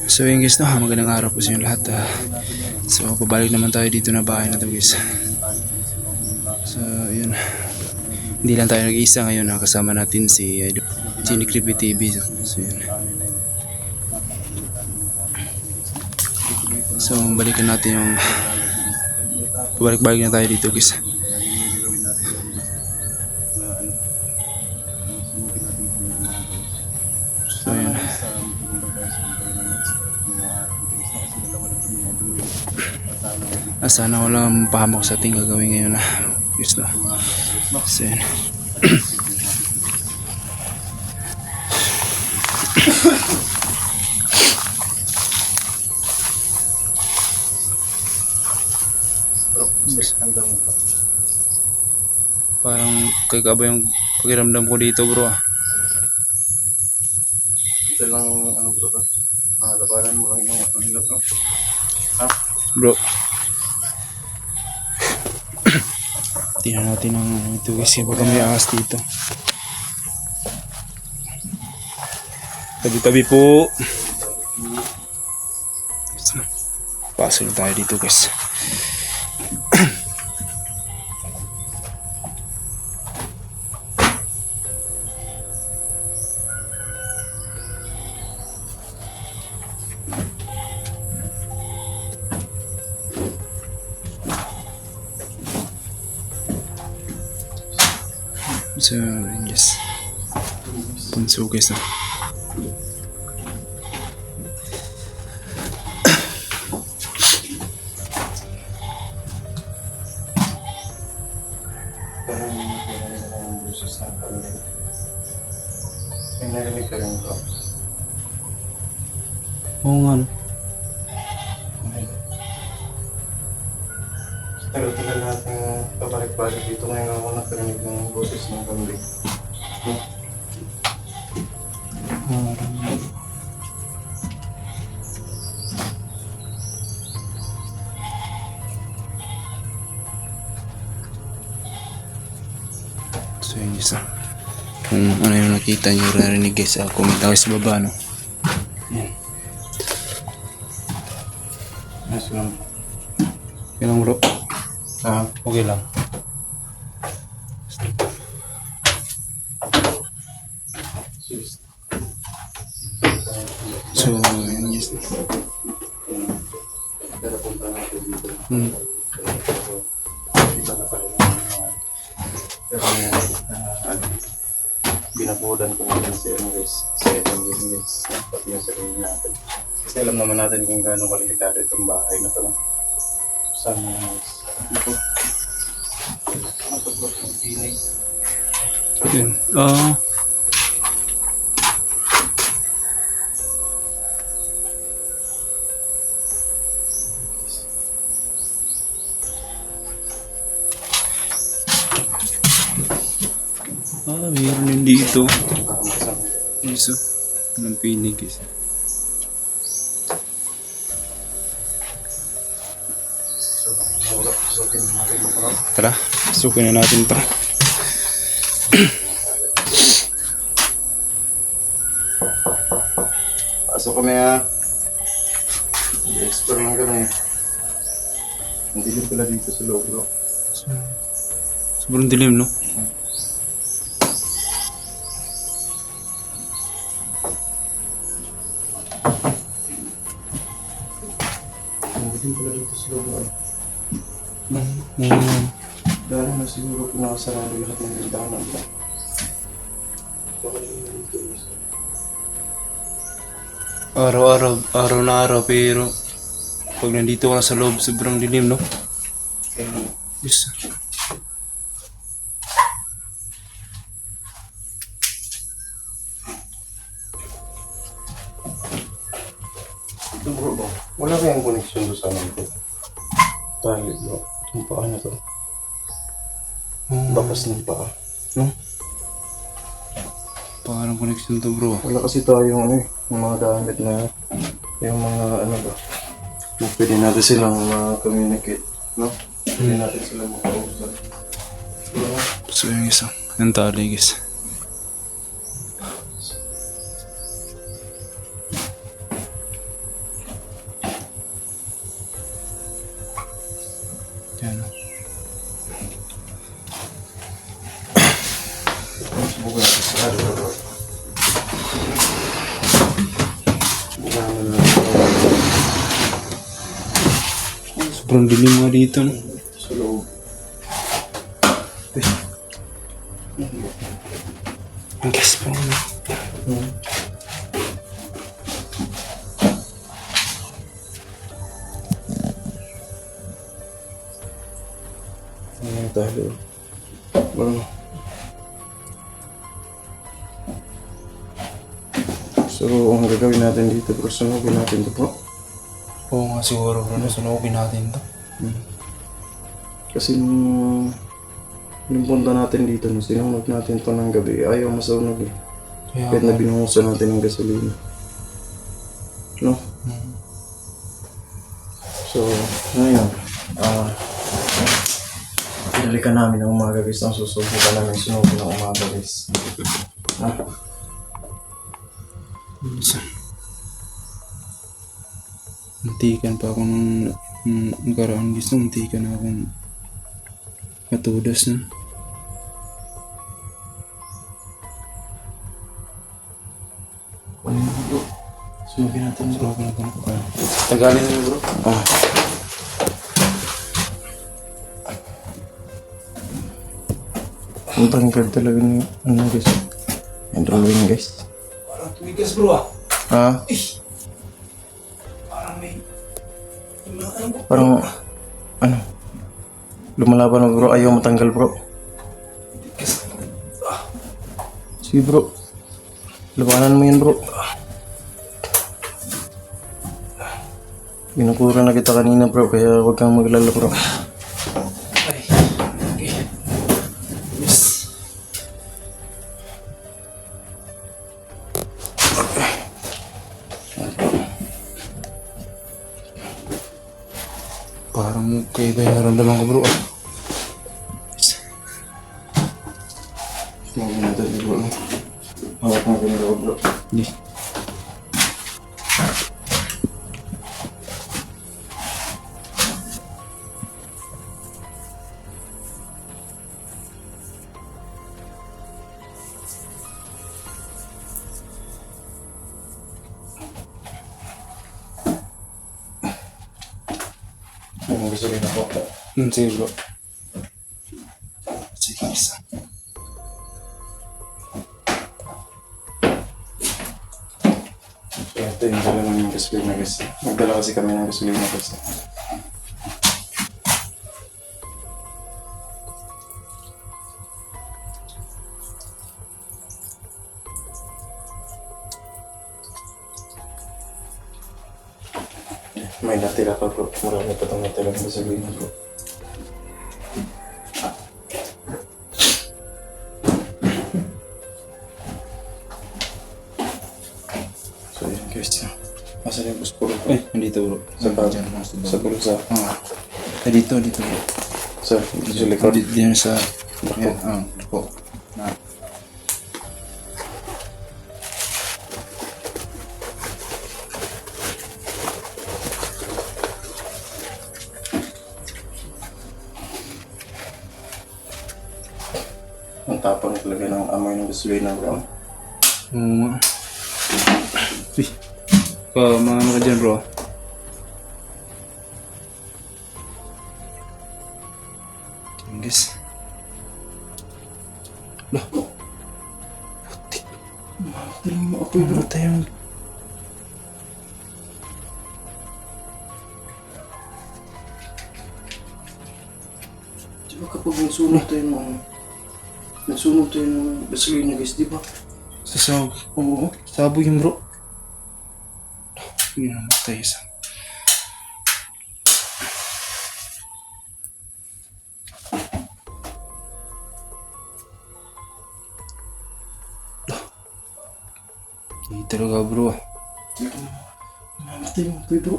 So yun guys, no, magandang araw po sa inyo lahat. So pabalik naman tayo dito na bahay na to guys. So yun, hindi lang tayo nag-iisa ngayon, kasama natin si Chini Creepy TV. So yun. So balikan natin yung pabalik-balik na tayo dito guys. So yun. Sana walang pahamak sa ating gagawin ngayon na gusto. So yun. Parang kagaba yung pakiramdam ko dito bro. Ito lang ano bro ka? Labanan mo lang yung hilap no? Ha? Bro. Tingnan natin ang ito kasi baka may ahas dito. Tabi-tabi po. Pasok na tayo dito guys. So, yes. Punso guys na. Parang narinig ang busos ng pamilya. May narinig ka rin bro. Oo nga no. Pero tagal natin pabalik-balik dito ngayon ako nakarinig ng boses ng pamilya. So yun guys na. Kung ano yung nakita nyo narinig guys, comment ako sa baba no. Yan. Nice lang. Okay lang bro. Okay lang. So yun guys. Pero punta natin dito. Iba na pala ng pero binabudan ko natin si ano guys. Si Edwin guys. Pati yung sarili natin. Kasi alam naman natin kung gaano kalilikado itong bahay na ito. Sana guys. Ito. Ano ito bro? Ang pinay. Yun. Mayroon din dito. Iso. Anong pinig guys. Tara, sukin na natin ito. Pasok kami ha. I-explore lang kami. Hindi din pala dito sa loob bro. Sobrang dilim no? Hindi din pala dito sa loob bro. Dahil na siguro pinakasarado lahat ng bintana bro. Araw na araw pero pag nandito ka na sa loob sobrang dilim no? Yes. Ito bro ba? Wala kayang connection doon sa amin bro. Tali bro. Yung paa na to. Bakas ng paa. No? Parang connection to bro. Wala kasi tayong ano yung mga gamit na yung mga ano ba. Pwede natin silang communicate. No? Pwede natin silang makausap. So yung isa. Yung tali guys. bukas sa sarado bro. Bukan na lang. Sobrang dilim nga dito, no? Sa loob. Ang gas pa rin. Ayan talo. Bro. So, ang gagawin natin dito bro, sunugin natin ito bro. Oo nga siguro bro, nasunogin natin to. Kasi yung punta natin dito, nung sinunog natin ito ng gabi, ayaw masunog eh. Kaya Kahit na binuhusan natin ng gasolina. No? So, ngayon, pinalikan namin ng umaga guys, ang susubukan namin sunugin ng umaga guys. Muntikan pa ako nung nakaraan gusto, muntikan na akong matudas na. Kunin mo bro. Sunugin natin bro. Sunogin natin ako. Tagalin mo bro. Ang tangkad talaga ni ano guys. Yung drawing guys. Parang tumigas bro ah. Ha? Parang may... Parang ano? Lumalaban na bro. Ayaw matanggal bro. Sige bro. Labanan mo yan bro. Binukura na kita kanina bro. Kaya huwag kang maglala bro. Ay. Okay. Yes. Parang kaiba yung naramdaman ko bro ah. Huwag natin bro. Hawak mo kami bro. Hindi. Ang gusto rin ako. Sige bro. Sige isa. So ito yung dala namin ng gasolina guys. Magdala kasi kami ng gasolina guys. May natira pa bro. Marami pa itong natira ng gasolina bro. So yun guys. Asan yung puspuro bro? Ay, nandito bro. Sa bag. Diyan, Sa bulsa. Ah. Ay, dito bro. Sa likod. Diyan sa... Yan, po. Na. Ang tapang talaga ng amoy ng gasolina bro. Oo nga. Uy. Mga ano ka dyan bro. Tingis. Lah. Putik. Mataling mo ako bro. Tayo. Diba kapag nagsunog tayo ng gasolina guys, di ba? Sasab. Oo. Sabo yun bro. Hindi na matay isa. Hindi talaga bro. Mamatay mo ako bro.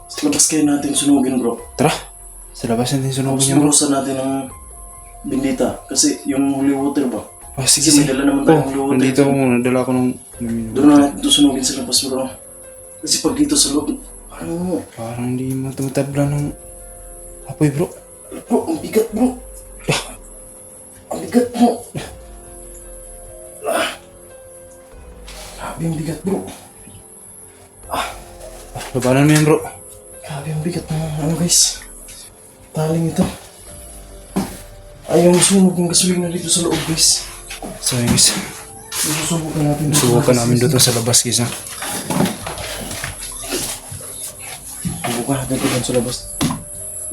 Sa labas kayo natin sunugin bro. Tara. Sa labas natin sunugin Tapos niya bro. lurusan natin ng bindita. Kasi yung holy water ba? Oh, sige, Kasi may sige. dala naman tayong holy water. Nandito ako muna. Dala ko ng... Doon na natin ito sunugin sa labas bro. Kasi pag dito sa loob, Parang hindi matutabla ng apoy bro. bro, ang bigat bro. bigat mo. Grabe yung bigat bro. Labanan mo yan bro. Grabe yung bigat ng ano guys. Taling ito. Ayaw sunog yung gasolina dito sa loob guys. So yun guys. Susubukan natin. Subukan namin dito sa labas guys ha. Subukan natin dito sa labas.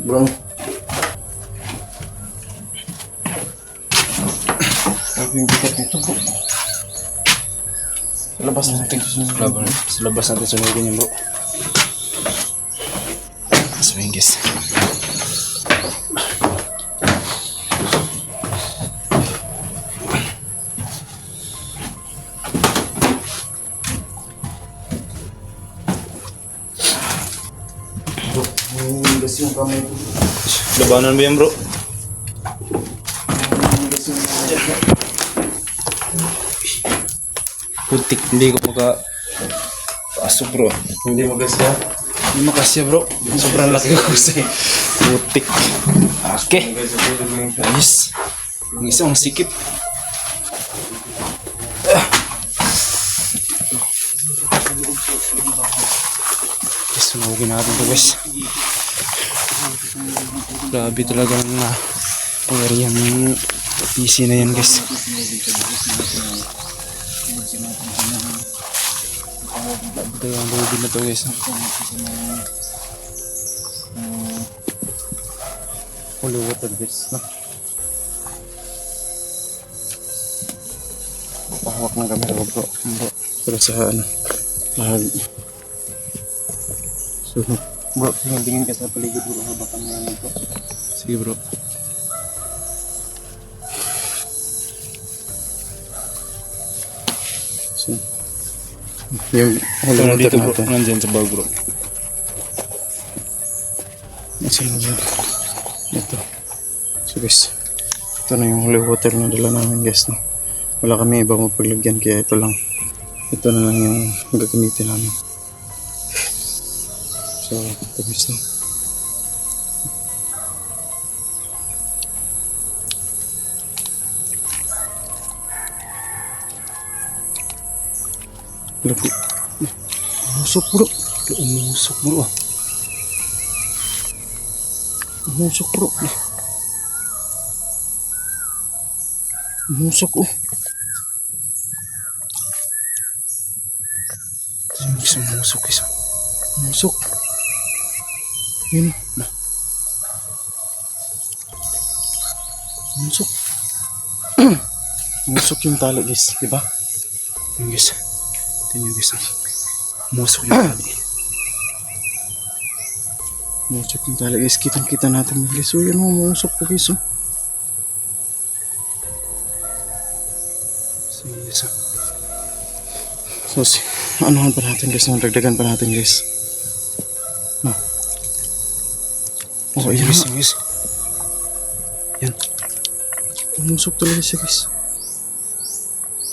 Bro. Grabe yung bigat nito bro. Sa labas natin. Sa labas natin sunugin yan bro. So yun guys. Hinihigas yung kamay ko. Labanan mo yan bro. Hinihigas yung kamay ko. Putik, hindi ko pasok bro. Hindi magasya. Hindi makasya bro. Sobrang laki ko kasi. Putik. Okay. Ayos. Ang isang sikip. Sunugin natin ito guys. Grabe talaga ang pangyarihan ng PC na yan guys. Ito yung lobby na to guys. Holy water guys. Pahawak ng camera ko bro. Pero sa ano. So, bro, tingin ka sa paligid bro. Habakan mo namin bro. Sige bro. So, yung Ito na dito bro. Nandyan sa bag bro. Nasaan na yan? Ito. So guys, ito na yung holy water na dala namin guys. No? Wala kami ibang mapaglagyan kaya ito lang. Ito na lang yung gagamitin namin. So, ito guys no. Labi. Umusok bro. Umusok bro. Umusok bro. Umusok oh. Umusok isa. Umusok. Yun. Umusok. Umusok yung tali guys. Diba? Yung guys. Ito yung guys. Umusok yung tali. Umusok yung tali guys. Kitang-kita natin yun guys. So yan oh. Umusok po guys oh. So yun guys. So anuhan pa natin guys. Dagdagan pa natin guys. No. Oh, ayan guys. nga. Guys. Yan. Umusok talaga siya guys.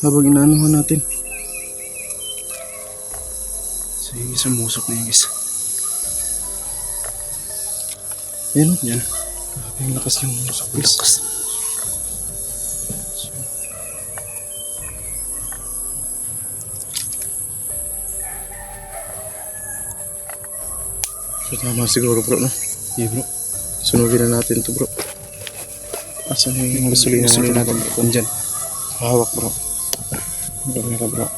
Habang inaanuhan natin. So yun guys. Umusok na yun guys. Ayan oh. Yan. Grabe yung lakas yung umusok guys. Lakas. So tama siguro bro no. Yeah bro. Sunugin na natin to bro. Asan na yung gasolina natin bro? Andyan. Hawak bro. Camera bro.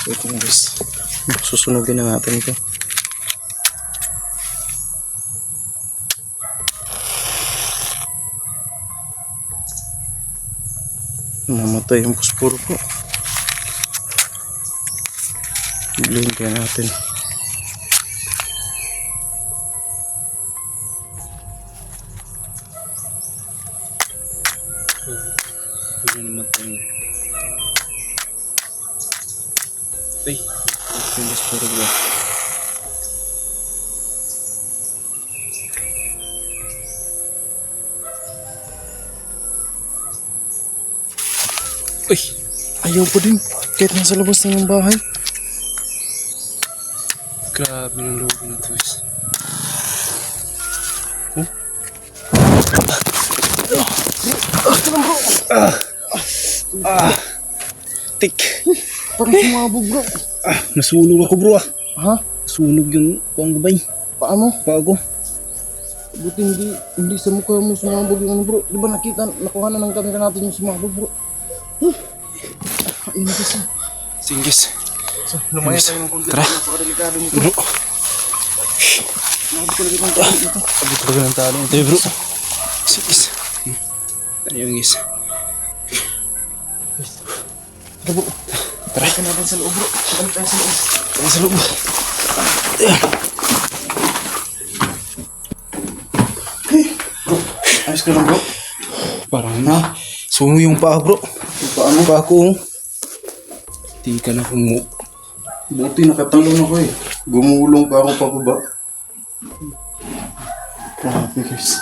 So ito na guys. Susunugin na natin ito. Namatay yung puspuro po. Biglayin kaya natin. Ano naman tayo? Ay, yung guys puro ba? Uy! Ayaw pa din. Kahit nasa labas na ng bahay. Grabe ng loob na to guys. Tik! Parang sumabog bro. Nasunog ako bro ah. Ha? Nasunog yung kuwang gabay. Paano? Bago. Buti hindi sa mukha mo sumabog yung ano bro. Di ba nakuha na ng camera natin yung sumabog bro. Ayun na kasi. Sige guys. So, lumaya tayo ng konti. Tara. Napakadelikado nito. Bro. Nakabit talaga ng tali ito. Abot talaga ng talo. Ito bro. Sige guys. Ano yung guys? Tara bro. Tara. Tara natin sa loob bro. Balik tayo sa loob. Tara sa loob. Bro, ayos ka lang bro. Parang na. Sumo yung paa bro. Paano? Paa ko. Di ka na humu. Buti nakatalon ako eh. Gumulong pa ako pababa. Grabe guys.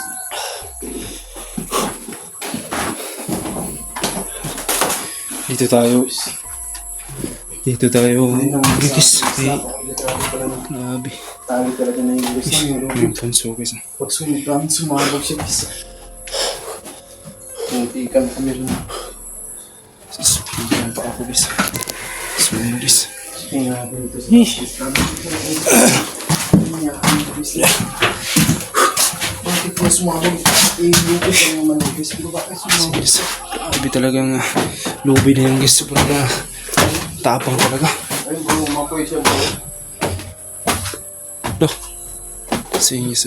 Dito tayo. Dito tayo. Guys. Ay, grabe. Tali talaga na yung guys. Yung panso guys. Pag sumigang, sumabog siya guys. Muntikan kami rin. Sasabihin pa ako guys. Sumo guys. Grabe nito sa guys. Bakit po sumabog? Lupis ang naman yung guys. Pero bakit sumabog? Guys. Grabe talagang lobby na yung guys. Sobrang tapang talaga. Ay bro, mapoy siya bro. Loh. Sige guys.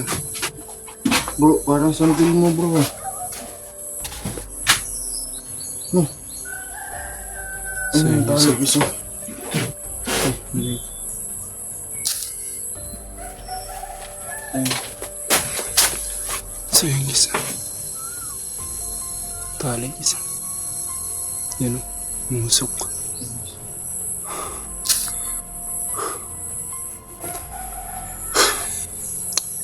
Bro, parang sandil mo bro. Ano yung tali guys? So yung guys. Tali guys. Yan o. Musok.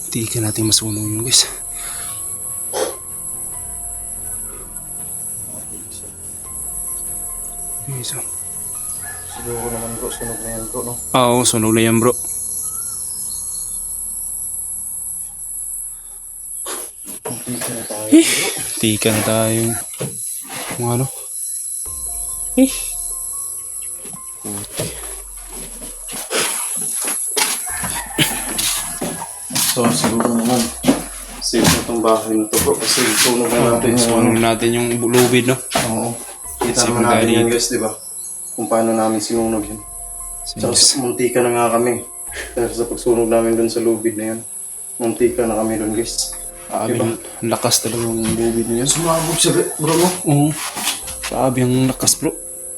Hindi ka natin masunog yung guys. Guys, oh. Siguro naman bro, sunog na yan bro no? Oo, sunog na yan bro. Complete na tayo bro. Tika na tayo. Kung ano. So siguro naman safe na itong bahay na to bro kasi sunog na natin yung Sunog natin yung lubid, no? Oo. Kita Safe naman na natin tayo yan dito. guys, di ba? Kung paano namin sinunog yun. Tsaka muntika na nga kami. Dahil sa pagsunog namin dun sa lubid na yun. Muntika na kami dun guys. Sabi, Diba? ang lakas talaga ng lubid niya. Sumabog siya bro no? Oo. Sabi, ang lakas bro.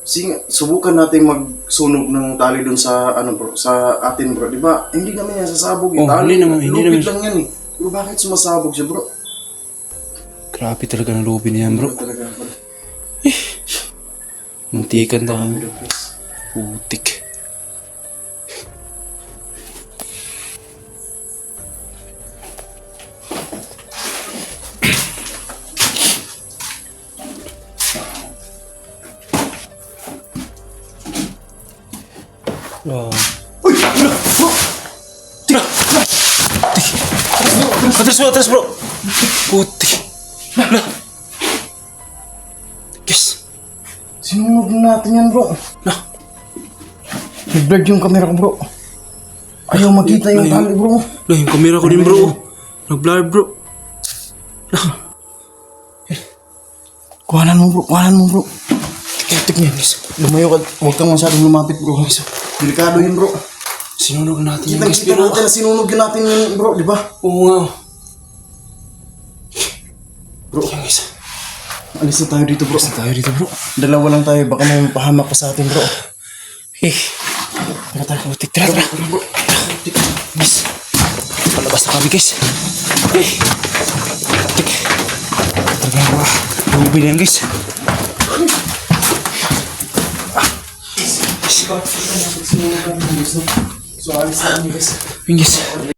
Sige, subukan natin magsunog ng tali dun sa ano bro, sa atin bro, di ba? Hindi naman yan sasabog Oh, tali. hindi naman, hindi lubid naman. lang yan eh. Pero bakit sumasabog siya bro? Grabe talaga ng lubid niyan bro. Talaga bro. Muntikan tayo. Guys. Putik. Wow. Uy! Ano? Bro! Tira! Atras bro! Putik. Lah. Yes. Sinunog natin yan bro. Lah. Nag-blurred yung camera ko bro. Ayaw makita yung tali bro. Lah, yung camera ko din bro. Nag-blur bro. Kuhanan mo bro. Tik niya. Lumayo ka. Huwag kang masyadong lumapit bro. Delikado yun bro. Sinunog natin yung guys Kita bro. natin na sinunog natin yun bro, di ba? Oo nga. Bro, Yung guys. alis na tayo dito bro. Basta tayo dito bro. Dalawa lang tayo, baka may pahamak pa sa atin bro. Eh. Tara. Putik. Tara. Guys. Palabas na kami guys. Eh. Putik. Tara. Lubi na yan guys. guys. So, alis na kami guys. Yun guys.